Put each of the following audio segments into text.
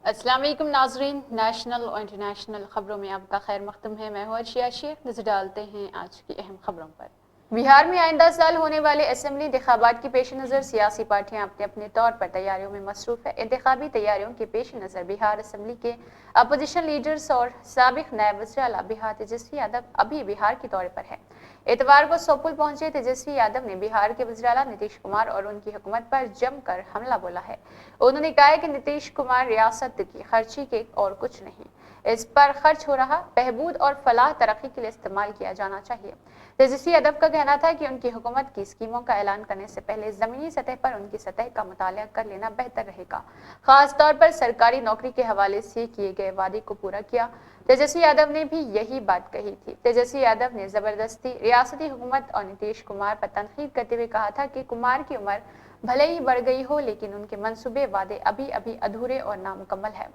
अस्सलाम वालेकुम नाजरीन, नेशनल और इंटरनेशनल खबरों में आपका खैर मकदम है। मैं हूं अर्शिया शेख। नजर डालते हैं आज की अहम खबरों पर। बिहार में आइंदा साल होने वाले असेंबली इंतखाबात के पेश नज़र सियासी पार्टियां अपने अपने तौर पर तैयारियों में मसरूफ है। इंतखाबी तैयारियों के पेश नज़र बिहार असेंबली के अपोजिशन लीडर्स और साबिक नायब वज़ीर-ए-आला बिहार तेजस्वी यादव अभी बिहार के दौरे पर है। इतवार को सोपुल पहुंचे तेजस्वी यादव ने बिहार के वज़ीर-ए-आला नीतीश कुमार और उनकी हुकूमत पर जमकर हमला बोला है। उन्होंने कहा है कि नीतीश कुमार रियासत की खर्ची के और कुछ नहीं, इस पर खर्च हो रहा बहबूद और फलाह तरक्की के लिए इस्तेमाल किया जाना चाहिए। तेजस्वी यादव का कहना था कि उनकी हुकूमत की स्कीमों का ऐलान करने से पहले जमीनी सतह पर उनकी सतह का मुताला कर लेना बेहतर रहेगा, खास तौर पर सरकारी नौकरी के हवाले से किए गए वादे को पूरा किया। तेजस्वी यादव ने भी यही बात कही थी। तेजस्वी यादव ने जबरदस्ती रियासती हुकूमत और नीतीश कुमार पर तनकीद करते हुए कहा था कि कुमार की उम्र भले ही बढ़ गई हो, लेकिन उनके मंसूबे वादे अभी अभी अधूरे और नामुकम्मल है।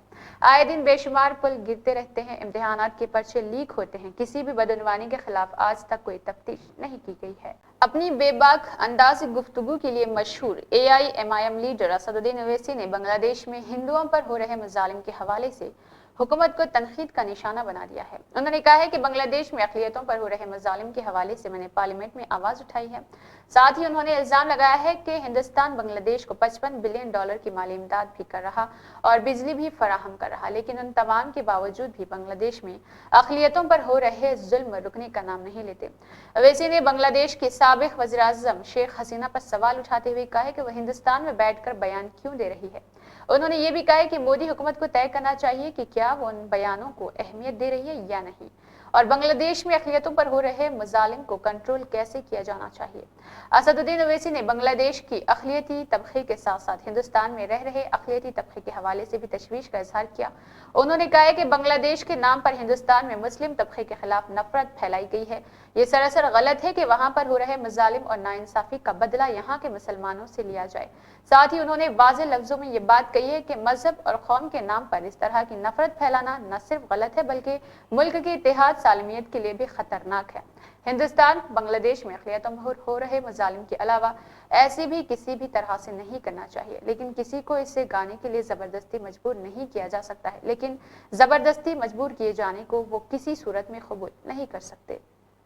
आए दिन बेशुमार पुल गिरते रहते हैं, इम्तिहानात के पर्चे लीक होते हैं, किसी भी बदनवानी के खिलाफ आज तक कोई तफ्तीश नहीं की गई है। अपनी बेबाक अंदाज गुफ्तगू के लिए मशहूर AIMIM लीडर असदुद्दीन ओवैसी ने बांग्लादेश में हिंदुओं पर हो रहे मजालिम के हवाले से हुकूमत को तनकीद का निशाना बना दिया है। उन्होंने कहा है कि बांग्लादेश में अक़लियतों पर हो रहे मजालिम के हवाले से मैंने पार्लियामेंट में आवाज उठाई है। साथ ही उन्होंने इल्जाम लगाया है कि हिंदुस्तान बांग्लादेश को $55 बिलियन की माली इमदाद भी कर रहा और बिजली भी फराहम कर रहा, लेकिन उन तमाम के बावजूद भी बांग्लादेश में अक़लियतों पर हो रहे जुल्म रुकने का नाम नहीं लेते। ओवैसी ने बांग्लादेश के साबिक वज़ीर आज़म शेख हसीना पर सवाल उठाते हुए कहा है कि वह हिंदुस्तान में बैठकर बयान क्यों दे रही है। उन्होंने ये भी कहा है कि मोदी हुकूमत को तय करना चाहिए कि क्या वो उन बयानों को अहमियत दे रही है या नहीं, और बांग्लादेश में अक़लियतों पर हो रहे मजालिम को कंट्रोल कैसे किया जाना चाहिए। असदुद्दीन ओवैसी ने बांग्लादेश की अक़लियती तबके के साथ साथ हिंदुस्तान में रह रहे अक़लियती तबके के हवाले से भी तशवीश का इजहार किया। उन्होंने कहा है कि बांग्लादेश के नाम पर हिंदुस्तान में मुस्लिम तबके के खिलाफ नफरत फैलाई गई है। ये सरासर गलत है कि वहां पर हो रहे मजालिम और नाइंसाफी का बदला यहाँ के मुसलमानों से लिया जाए। साथ ही उन्होंने वाज़ेह लफ्जों में ये बात कही है कि मजहब और कौम के नाम पर इस तरह की नफरत फैलाना न सिर्फ गलत है बल्कि मुल्क की इत्तेहाद सालमियत के लिए भी खतरनाक है। हिंदुस्तान बांग्लादेश में अक़लियतों पर हो रहे मजालिम के अलावा ऐसी भी किसी भी तरह से नहीं करना चाहिए, लेकिन किसी को इससे गाने के लिए जबरदस्ती मजबूर नहीं किया जा सकता है, लेकिन जबरदस्ती मजबूर किए जाने को वो किसी सूरत में कबूल नहीं कर सकते।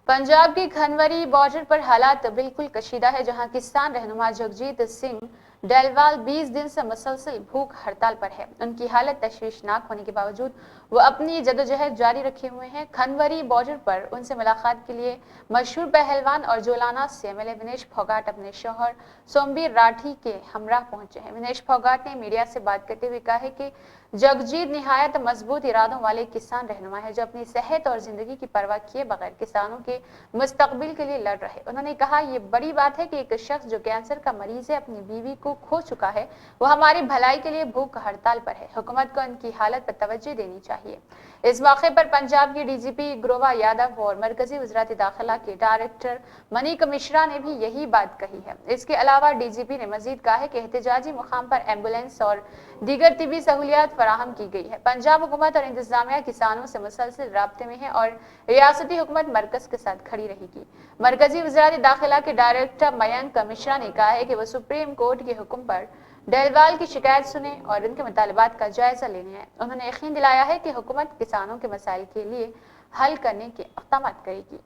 पंजाब की खनवरी बॉर्डर पर हालात बिल्कुल कशीदा है, जहां किसान रहनुमा जगजीत सिंह डेलवाल 20 दिन से मुसलसल भूख हड़ताल पर है। उनकी हालत तशवीशनाक होने के बावजूद वो अपनी जदोजहद जारी रखे हुए हैं। खनवरी बॉर्डर पर उनसे मुलाकात के लिए मशहूर पहलवान और जोलाना से MLA विनेश फोगाट अपने शौहर सोमबीर राठी के हमराह पहुंचे हैं। विनेश फोगाट ने मीडिया से बात करते हुए कहा है कि जगजीत निहायत मजबूत इरादों वाले किसान रहनुमा है, जो अपनी सेहत और जिंदगी की परवाह किए बगैर किसानों के मुस्तकबिल के लिए लड़ रहे। उन्होंने कहा, ये बड़ी बात है कि एक शख्स जो कैंसर का मरीज है, अपनी बीवी को खो चुका है, वो हमारी भलाई के लिए भूख हड़ताल पर है। हुकूमत को उनकी हालत पर तवज्जो देनी चाहिए। इस मौके पर पंजाब की DGP ग्रोवा यादव और मरकजी वज़रात दाखिला के डायरेक्टर मनीक मिश्रा ने भी यही बात कही है। इसके अलावा DGP ने मजीद कहा है कि एहतजाजी मुकाम पर एम्बुलेंस और दीगर तिबी सहूलियात फराहम की गई है। पंजाब हुकूमत और इंतजामिया किसानों से मुसलसल राब्ते में है और रियासती हुकूमत मरकज के साथ खड़ी रहेगी। मरकजी वज़रात दाखिला के डायरेक्टर मयंक मिश्रा ने कहा है कि वह सुप्रीम कोर्ट के हुक्म पर डेलवाल की शिकायत सुने और उनके मुतालबात का जायजा लेने आए। उन्होंने यकीन दिलाया है कि हुकूमत किसानों के मसाइल के लिए हल करने के इक़दामात करेगी।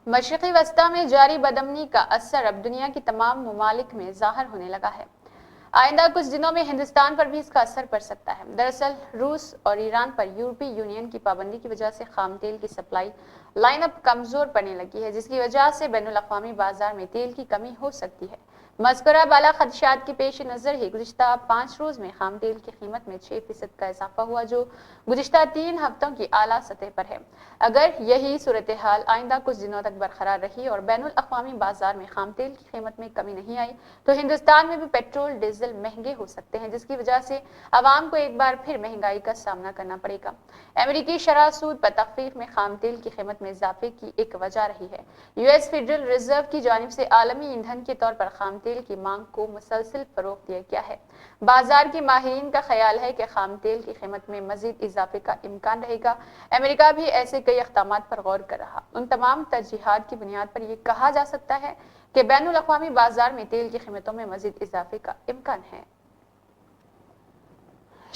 मशरिक़ी वस्ता में जारी बदअमनी का असर अब दुनिया की तमाम ममालिक में ज़ाहिर होने लगा है। आइंदा कुछ दिनों में हिंदुस्तान पर भी इसका असर पड़ सकता है। दरअसल रूस और ईरान पर यूरोपीय यूनियन की पाबंदी की वजह से खाम तेल की सप्लाई लाइनअप कमजोर पड़ने लगी है, जिसकी वजह से बैनुल-अक़वामी बाजार में तेल की कमी हो सकती है। मज़कूरा बाला खदशात के पेश नज़र ही गुज़िश्ता 5 रोज़ में खाम तेल की कीमत में 6% का इजाफा हुआ, जो गुज़िश्ता 3 हफ्तों की आला सतह पर है। अगर यही सूरत हाल आइंदा कुछ दिनों तक बरकरार रही और बैनुल-अक़वामी बाजार में खाम तेल की कीमत में कमी नहीं आई, तो हिंदुस्तान में भी पेट्रोल डीजल महंगे हो सकते हैं, जिसकी वजह से आवाम को एक बार फिर महंगाई का सामना करना पड़ेगा। अमेरिकी शरह सूद पर तखफीफ में खाम तेल की कीमत में इजाफे की एक वजह रही है। US फेडरल रिजर्व की जानिब से आलमी ईंधन के तौर पर खाम तेल की मांग को मुसलसल फरोग दिया गया है। बाजार की माहिरीन का ख्याल है कि खाम तेल की कीमत में मजीद इजाफे का इम्कान रहेगा। अमेरिका भी ऐसे कई इक़दामात पर गौर कर रहा। उन तमाम तरजीहात की बुनियाद पर यह कहा जा सकता है कि बैनुल-अक़वामी बाजार में तेल की कीमतों में मजीद इजाफे का इम्कान है।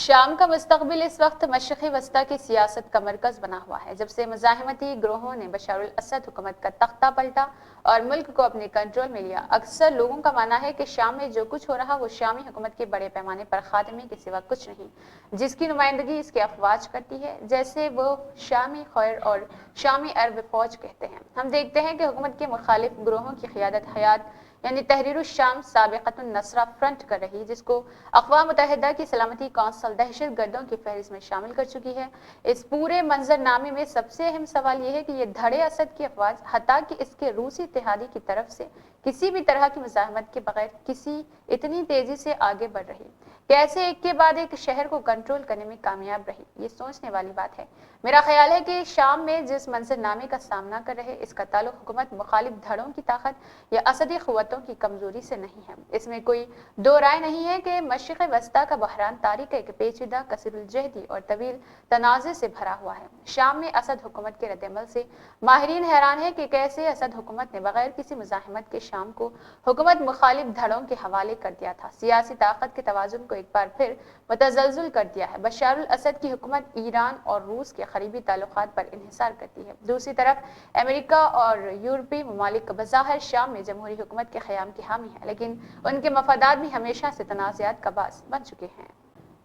شام کا مستقبل اس وقت مشرق وسطی کی سیاست کا مرکز بنا ہوا ہے۔ جب سے مزاحمتی گروہوں نے بشار الاسد حکومت کا تختہ پلٹا اور ملک کو اپنے کنٹرول میں لیا، اکثر لوگوں کا ماننا ہے کہ شام میں جو کچھ ہو رہا وہ شامی حکومت کے بڑے پیمانے پر خاتمے کے سوا کچھ نہیں، جس کی نمائندگی اس کے افواج کرتی ہے، جیسے وہ شامی خیر اور شامی عرب فوج کہتے ہیں۔ ہم دیکھتے ہیں کہ حکومت کے مخالف گروہوں کی قیادت حیات یعنی تحریر الشام سابقۃ النصرہ فرنٹ کر رہی، جس کو اقوام متحدہ کی سلامتی کونسل دہشت گردوں کی فہرست میں شامل کر چکی ہے۔ اس پورے منظر نامے میں سب سے اہم سوال یہ ہے کہ یہ دھڑے اسد کی افواج حتیٰ کہ اس کے روسی اتحادی کی طرف سے کسی بھی طرح کی مزاحمت کے بغیر کسی اتنی تیزی سے آگے بڑھ رہی، کیسے ایک کے بعد ایک شہر کو کنٹرول کرنے میں کامیاب رہی، یہ سوچنے والی بات ہے۔ میرا خیال ہے کہ شام میں جس منظر نامے کا سامنا کر رہے، اس کا تعلق حکومت مخالف دھڑوں کی طاقت یا اسدی قوتوں کی کمزوری سے نہیں ہے۔ اس میں کوئی دو رائے نہیں ہے کہ مشرق وسطی کا بحران تاریخ ایک پیچیدہ، کثیر الجہدی اور طویل تنازع سے بھرا ہوا ہے۔ شام میں اسد حکومت کے رد عمل سے ماہرین حیران ہیں کہ کیسے اسد حکومت نے بغیر کسی مزاحمت کے شام کو حکومت مخالف دھڑوں کے حوالے کر دیا تھا، سیاسی طاقت کے توازن کو ایک بار پھر متزلزل کر دیا ہے۔ بشار الاسد کی حکومت ایران اور روس کے قریبی تعلقات پر انحصار کرتی ہے۔ دوسری طرف امریکہ اور یورپی ممالک بظاہر شام میں جمہوری حکومت کے قیام کے حامی ہیں، لیکن ان کے مفادات بھی ہمیشہ سے تنازعات کا باعث بن چکے ہیں۔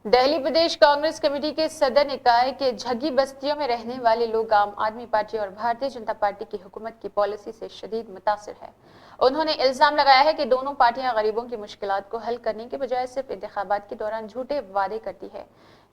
دہلی پردیش کانگریس کمیٹی کے صدر نے کہا ہے کہ جھگی بستیوں میں رہنے والے لوگ عام آدمی پارٹی اور بھارتیہ جنتا پارٹی کی حکومت کی پالیسی سے شدید متاثر ہے۔ انہوں نے الزام لگایا ہے کہ دونوں پارٹیاں غریبوں کی مشکلات کو حل کرنے کے بجائے صرف انتخابات کے دوران جھوٹے وعدے کرتی ہے۔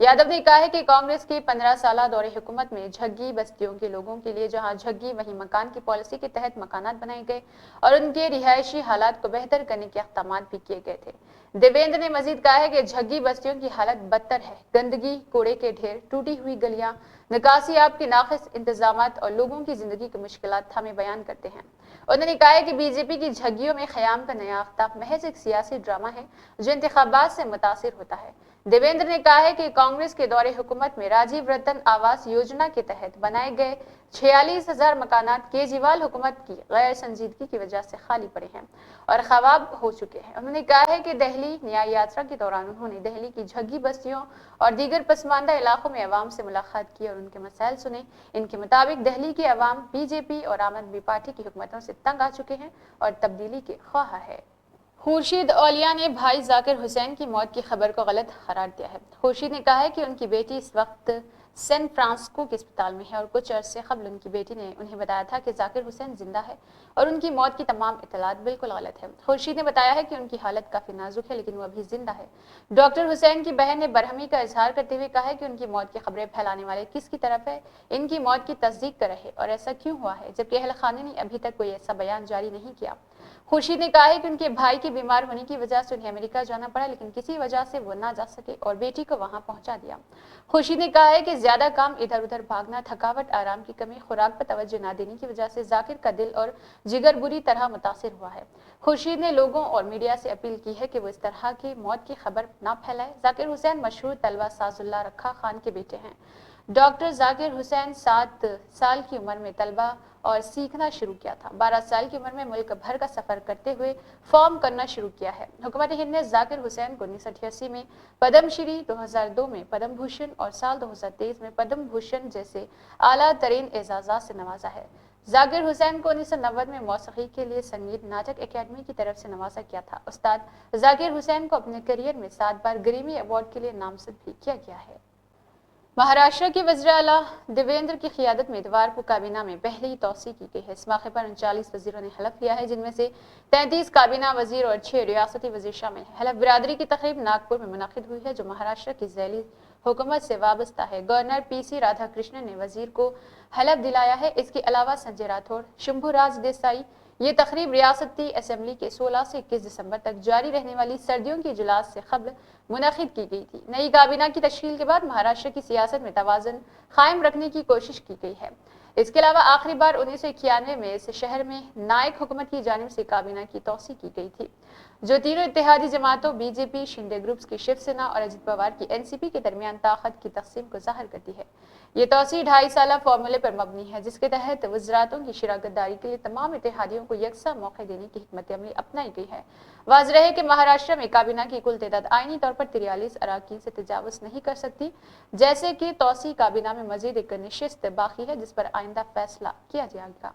یادو نے کہا ہے کہ کانگریس کی 15 سالہ دور حکومت میں جھگی بستیوں کے لوگوں کے لیے جہاں جھگی وہیں مکان کی پالیسی کے تحت مکانات بنائے گئے اور ان کے رہائشی حالات کو بہتر کرنے کے اقدامات بھی کیے گئے تھے۔ دیویندر نے مزید کہا ہے کہ جھگی بستیوں کی حالت بدتر ہے، گندگی، کوڑے کے ڈھیر، ٹوٹی ہوئی گلیاں، نکاسی آب کے ناقص انتظامات اور لوگوں کی زندگی کی مشکلات ہمیں بیان کرتے ہیں۔ انہوں نے کہا ہے کہ بی جے پی کی جھگیوں میں قیام کا نیا آفتاب محض ایک سیاسی ڈرامہ ہے جو انتخابات سے متاثر ہوتا ہے۔ دیویندر نے کہا ہے کہ کانگریس کے دور حکومت میں راجیو رتن آواس یوجنا کے تحت بنائے گئے 46,000 مکانات کیجریوال حکومت کی غیر سنجیدگی کی وجہ سے خالی پڑے ہیں اور خواب ہو چکے ہیں۔ انہوں نے کہا ہے کہ دہلی نیائی یاترا کے دوران انہوں نے دہلی کی جھگی بستیوں اور دیگر پسماندہ علاقوں میں عوام سے ملاقات کی اور ان کے مسائل سنے۔ ان کے مطابق دہلی کے عوام بی جے پی اور عام آدمی پارٹی کی حکومتوں سے تنگ آ چکے ہیں اور تبدیلی کے خواہاں ہے۔ خورشید اولیا نے بھائی ذاکر حسین کی موت کی خبر کو غلط قرار دیا ہے۔ خورشید نے کہا ہے کہ ان کی بیٹی اس وقت سین فرانسسکو کے اسپتال میں ہے اور کچھ عرصے قبل ان کی بیٹی نے انہیں بتایا تھا کہ ذاکر حسین زندہ ہے اور ان کی موت کی تمام اطلاعات بالکل غلط ہے۔ خورشید نے بتایا ہے کہ ان کی حالت کافی نازک ہے لیکن وہ ابھی زندہ ہے۔ ڈاکٹر حسین کی بہن نے برہمی کا اظہار کرتے ہوئے کہا ہے کہ ان کی موت کی خبریں پھیلانے والے کس کی طرف ہے، ان کی موت کی تصدیق کر رہے اور ایسا کیوں ہوا ہے جبکہ اہل خانہ نے ابھی تک کوئی ایسا بیان جاری نہیں کیا۔ خورشید نے کہا ہے کہ ان کے بھائی کے بیمار ہونے کی وجہ سے انہیں امریکہ جانا پڑا لیکن کسی وجہ سے وہ نہ جا سکے اور بیٹی کو وہاں پہنچا دیا۔ خورشید نے کہا ہے کہ زیادہ کام، ادھر ادھر بھاگنا، تھکاوٹ، آرام کی کمی، خوراک پر توجہ نہ دینے کی وجہ سے ذاکر کا دل اور جگر بری طرح متاثر ہوا ہے۔ خورشید نے لوگوں اور میڈیا سے اپیل کی ہے کہ وہ اس طرح کی موت کی خبر نہ پھیلائے۔ ذاکر حسین مشہور طلبہ ساز اللہ رکھا خان کے بیٹے ہیں۔ ڈاکٹر ذاکر حسین 7 سال کی عمر میں طلبہ اور سیکھنا شروع کیا تھا۔ 12 سال کی عمر میں ملک بھر کا سفر کرتے ہوئے فارم کرنا شروع کیا ہے۔ حکومت ہند نے ذاکر حسین کو 1988 میں پدم شری، 2002 میں پدم بھوشن اور سال 2023 میں پدم بھوشن جیسے اعلیٰ ترین اعزازات سے نوازا ہے۔ ذاکر حسین کو 1990 میں موسیقی کے لیے سنگیت ناٹک اکیڈمی کی طرف سے نوازا گیا تھا۔ استاد ذاکر حسین کو اپنے کیریئر میں 7 بار گریمی ایوارڈ کے لیے نامزد بھی کیا گیا ہے۔ مہاراشٹر کے وزیر اعلیٰ دیویندر کی قیادت میں اتوار کو کابینہ میں پہلی توسیع کی گئی ہے۔ اس موقع پر 39 وزیروں نے حلف لیا ہے جن میں سے 33 کابینہ وزیر اور 6 ریاستی وزیر شامل ہیں۔ حلف برداری کی تقریب ناگپور میں منعقد ہوئی ہے جو مہاراشٹر کی ذیلی حکومت سے وابستہ ہے۔ گورنر پی سی رادھا کرشنن نے وزیر کو حلف دلایا ہے۔ اس کے علاوہ سنجے راتھوڑ، شمبھو راج دیسائی۔ یہ تقریب ریاستی اسمبلی کے 16 سے 21 دسمبر تک جاری رہنے والی سردیوں کے اجلاس سے قبل منعقد کی گئی تھی۔ نئی کابینہ کی تشکیل کے بعد مہاراشٹر کی سیاست میں توازن قائم رکھنے کی کوشش کی گئی ہے۔ اس کے علاوہ آخری بار 1991 میں اس شہر میں نائک حکومت کی جانب سے کابینہ کی توسیع کی گئی تھی۔ जो तीनों इत्तेहादी जमातों बीजेपी, शिंदे ग्रुप्स की शिव सेना और अजित पवार की एनसीपी के दरमियान ताकत की तकसीम को जाहिर करती है। ये तोसी 2.5 साल फॉर्मूले पर मबनी है, जिसके तहत वज़रातों की शराकत दारी के लिए तमाम इत्तेहादियों को यकसा मौके देने की हिकमत अमली अपनाई गई है। वाज़ेह है कि महाराष्ट्र में काबीना की कुल तादाद आईनी तौर पर 43 अराकीन से तजावुज़ नहीं कर सकती, जैसे कि तोसी काबीना में मजीद एक नशिस्त बाकी है, जिस पर आइंदा फैसला किया जाएगा।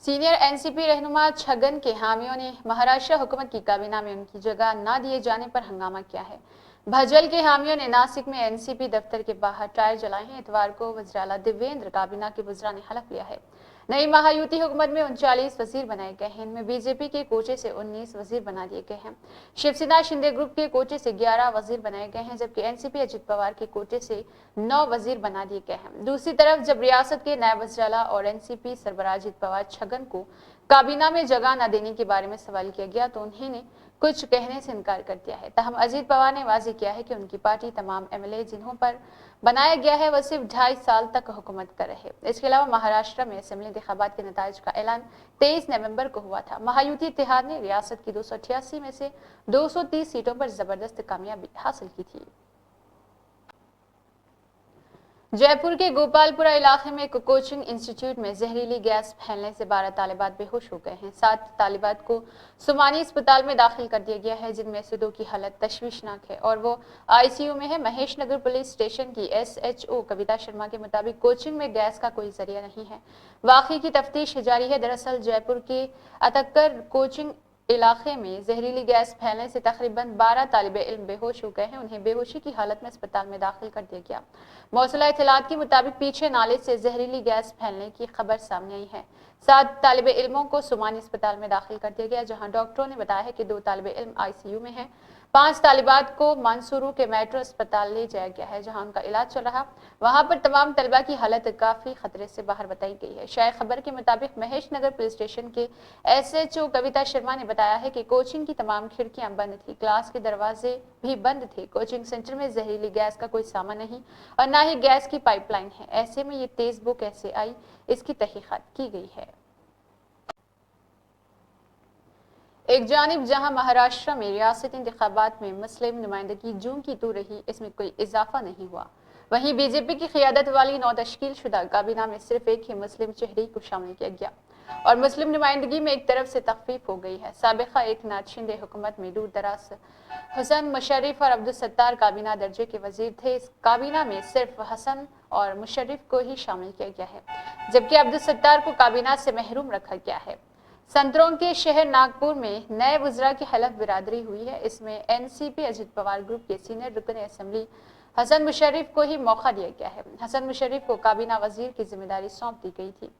सीनियर एनसीपी रहनुमा छगन के हामियों ने महाराष्ट्र हुकूमत की काबीना में उनकी जगह न दिए जाने पर हंगामा किया है। भजल के हामियों ने नासिक में एनसीपी दफ्तर के बाहर टायर जलाए हैं। इतवार को वज़ीर देवेंद्र काबीना के वज़रा ने हलफ लिया है। नई महायुति हुकूमत में 39 वजीर बनाए गए हैं। इनमें बीजेपी के कोटे से 19 वजीर बना दिए गए हैं। शिवसेना शिंदे ग्रुप के कोटे से 11 वजीर बनाए गए हैं, जबकि एनसीपी अजित पवार के कोटे से 9 वजीर बना दिए गए हैं। दूसरी तरफ जब रियासत के नायब वज़ीर और एनसीपी सरबराह अजित पवार छगन को काबीना में जगह न देने के बारे में सवाल किया गया तो उन्होंने कुछ कहने से इनकार कर दिया है। तहम अजित पवार ने वाज़ेह किया है कि उनकी पार्टी तमाम एमएलए जिन्हों पर बनाया गया है वह सिर्फ 2.5 साल तक हुकूमत कर रहे। इसके अलावा महाराष्ट्र में असेंबली इंतखाबात के नताइज का ऐलान 23 नवंबर को हुआ था। महायुति इत्तेहाद ने रियासत की 288 में से 230 सीटों पर जबरदस्त कामयाबी हासिल की थी। जयपुर के गोपालपुरा इलाके में एक कोचिंग इंस्टीट्यूट में जहरीली गैस फैलने से 12 तालिबात बेहोश हो गए हैं। 7 तालिबात को सुमानी अस्पताल में दाखिल कर दिया गया है, जिनमें से 2 की हालत तशवीशनाक है और वो आईसीयू में है। महेश नगर पुलिस स्टेशन की एसएचओ कविता शर्मा के मुताबिक कोचिंग में गैस का कोई जरिया नहीं है। वाकई की तफ्तीश जारी है। दरअसल जयपुर के अतक्कर कोचिंग इलाके में जहरीली गैस फैलने से तकरीबन 12 तालिबे इल्म बेहोश हो गए हैं। उन्हें बेहोशी की हालत में अस्पताल में दाखिल कर दिया गया। मौसूला इत्तलात के मुताबिक पीछे नाले से जहरीली गैस फैलने की खबर सामने आई है। 7 तालिबे इल्मों को सुमानी अस्पताल में दाखिल कर दिया गया, जहां डॉक्टरों ने बताया है कि 2 तालिबे इल्म आईसीयू में हैं। 5 तालिबात को मंसूरू के मेट्रो अस्पताल ले जाया गया है, जहां उनका इलाज चल रहा। वहां पर तमाम तलबा की हालत काफी खतरे से बाहर बताई गई है। शायद खबर के मुताबिक महेश नगर पुलिस स्टेशन के एसएचओ कविता शर्मा ने बताया है कि कोचिंग की तमाम खिड़कियां बंद थी, क्लास के दरवाजे भी बंद थे। कोचिंग सेंटर में जहरीली गैस का कोई सामान नहीं और न ही गैस की पाइपलाइन है। ऐसे में ये तेज बू कैसे आई, इसकी तहकीकात की गई है। एक जानिब जहां महाराष्ट्र में रियासती इंतखाबात में मुस्लिम नुमाइंदगी जूं की तू रही, इसमें कोई इजाफा नहीं हुआ, वहीं बीजेपी की क़ियादत वाली 9 तश्कील शुदा काबीना में सिर्फ एक ही मुस्लिम चेहरे को शामिल किया गया और मुस्लिम नुमाइंदगी में एक तरफ से तखफीफ हो गई है। साबिक़ा एकनाथ शिंदे हुकूमत में दूर दराज हसन मुशर्रफ और अब्दुल सत्तार काबीना दर्जे के वजीर थे। इस काबीना में सिर्फ हसन और मुशर्रफ को ही शामिल किया गया है, जबकि अब्दुल सत्तार को काबीना से महरूम रखा गया है। संतरों के शहर नागपुर में नए वज़रा की हलफ बिरादरी हुई है। इसमें एनसीपी अजित पवार ग्रुप के सीनियर रुकन असेंबली हसन मुशर्रफ को ही मौका दिया गया है। हसन मुशर्रफ को काबीना वजीर की जिम्मेदारी सौंप दी गई थी।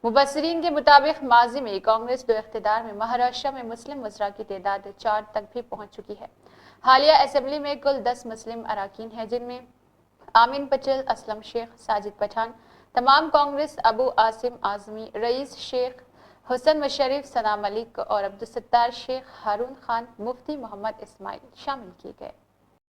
मुबस्सिरीन के मुताबिक माजी में कांग्रेस दो इख्तिदार में महाराष्ट्र में मुस्लिम वज़रा की तादाद 4 तक भी पहुंच चुकी है। हालिया असेंबली में कुल 10 मुस्लिम अराकीन हैं, जिनमें आमीन पटेल, असलम शेख, साजिद पठान, तमाम कांग्रेस, अबू आसिम आजमी, रईस शेख, हुसन मुशर्रफ, सना मलिक और अब्दुल सत्तार शेख, हारून खान, मुफ्ती मोहम्मद इस्माइल शामिल किए गए।